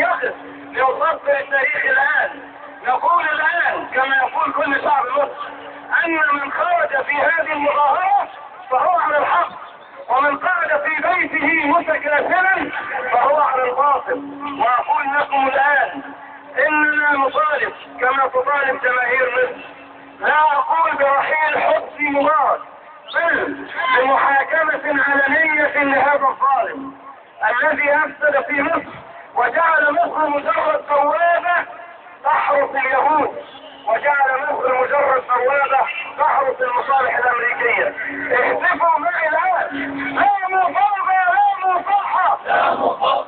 نقف لنصفر التاريخ الآن. نقول الآن كما يقول كل شعب مصر أن من خرج في هذه المظاهرة فهو على الحق، ومن قعد في بيته متكاسلا فهو على الباطل. وأقول لكم الآن إننا نطالب كما تطالب جماهير مصر، لا أقول برحيل حسني مبارك، بل بمحاكمة علنية لهذا الظالم الذي أفسد في مصر وجعل مصر مجرد بوابة تحرس اليهود، وجعل مصر مجرد بوابة تحرس المصالح الأمريكية. اهتفوا معي الآن: لا مفاوضة، لا مصالحة.